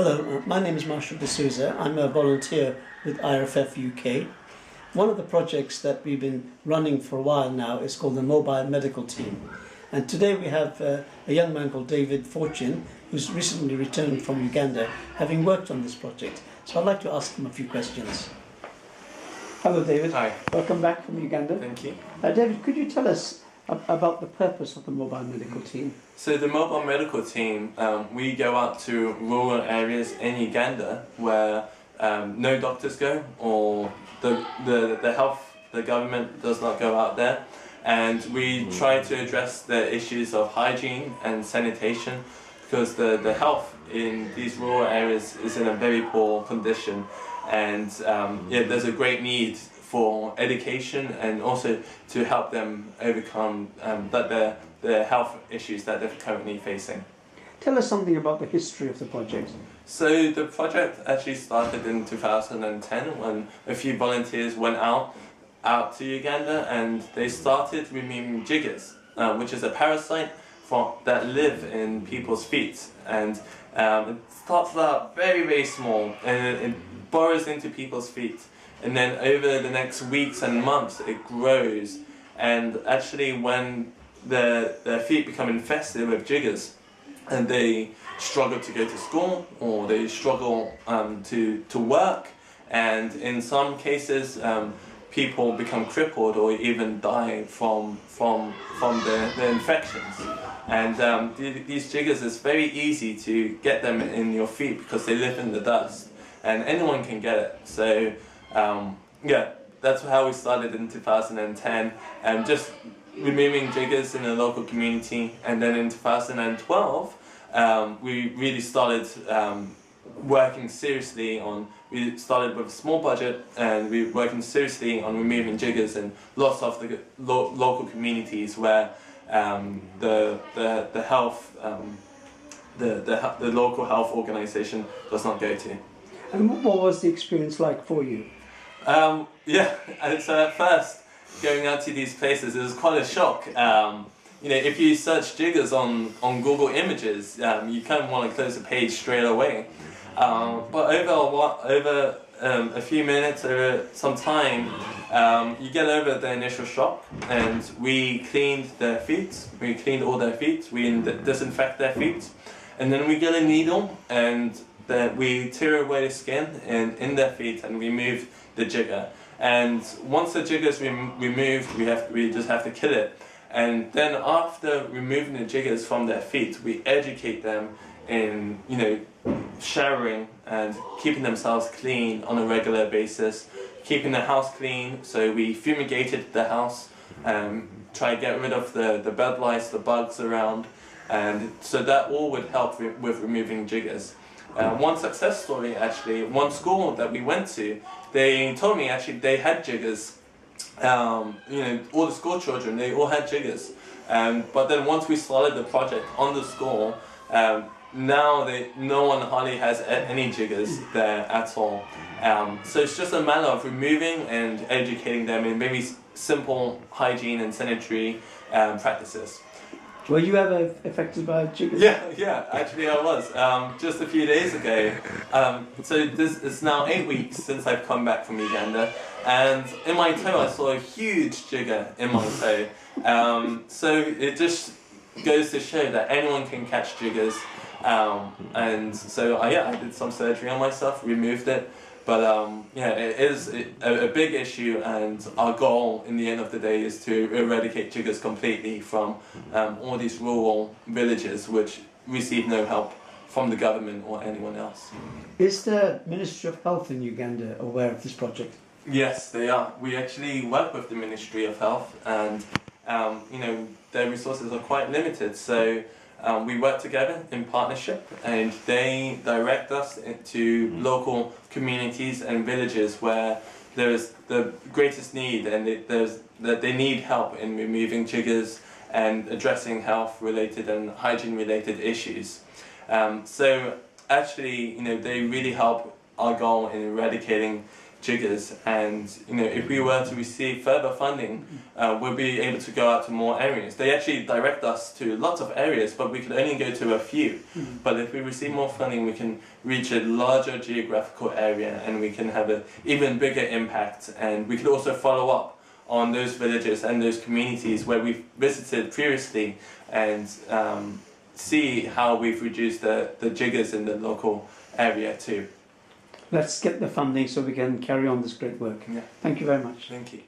Hello, my name is Marshall D'Souza. I'm a volunteer with IRFF UK. One of the projects that we've been running for a while now is called the Mobile Medical Team. And today we have a young man called David Fortune, who's recently returned from Uganda, having worked on this project. So I'd like to ask him a few questions. Hello, David. Hi. Welcome back from Uganda. Thank you. David, could you tell us about the purpose of the Mobile Medical Team? So the Mobile Medical Team, we go out to rural areas in Uganda where no doctors go, or the government does not go out there, and we try to address the issues of hygiene and sanitation, because the health in these rural areas is in a very poor condition, and there's a great need for education and also to help them overcome the health issues that they're currently facing. Tell us something about the history of the project. So the project actually started in 2010 when a few volunteers went out to Uganda, and they started removing jiggers, which is a parasite that live in people's feet, and it starts out very, very small, and it burrows into people's feet, and then over the next weeks and months it grows, and actually when their feet become infested with jiggers and they struggle to go to school, or they struggle to work, and in some cases people become crippled or even die from the infections. And these jiggers, it's very easy to get them in your feet because they live in the dust and anyone can get it. So that's how we started in 2010, and just removing jiggers in the local community. And then in 2012 we really started working seriously on, we started with a small budget, and we were working seriously on removing jiggers in lots of the local communities where the local health organisation does not go to. And what was the experience like for you? And so at first, going out to these places, it was quite a shock. If you search jiggers on Google Images, you kind of want to close the page straight away. But over a few minutes, over some time, you get over the initial shock, and we cleaned their feet. We cleaned all their feet. We disinfect their feet, and then we get a needle and we tear away the skin in their feet and remove the jigger. And once the jigger is removed, we just have to kill it. And then after removing the jiggers from their feet, we educate them in showering and keeping themselves clean on a regular basis, keeping the house clean. So we fumigated the house, try to get rid of the bed lice, the bugs around, and so that all would help with removing jiggers. One success story, actually, one school that we went to, they told me actually they had jiggers. All the school children, they all had jiggers. But then once we started the project on the school, now no one hardly has any jiggers there at all. So it's just a matter of removing and educating them in very simple hygiene and sanitary practices. Were you ever affected by jiggers? Yeah, actually I was. Just a few days ago. So it's now 8 weeks since I've come back from Uganda, and in my toe I saw a huge jigger in my toe. So it just goes to show that anyone can catch jiggers. And so I did some surgery on myself, removed it. But it is a big issue, and our goal in the end of the day is to eradicate jiggers completely from all these rural villages which receive no help from the government or anyone else. Is the Ministry of Health in Uganda aware of this project? Yes, they are. We actually work with the Ministry of Health, and their resources are quite limited, so we work together in partnership, and they direct us into local communities and villages where there is the greatest need, and that they need help in removing jiggers and addressing health-related and hygiene-related issues. So actually, they really help our goal in eradicating jiggers, and if we were to receive further funding, we'll be able to go out to more areas. They actually direct us to lots of areas, but we could only go to a few. But if we receive more funding, we can reach a larger geographical area, and we can have an even bigger impact, and we could also follow up on those villages and those communities where we've visited previously, and see how we've reduced the jiggers in the local area too. Let's get the funding so we can carry on this great work. Yeah. Thank you very much. Thank you.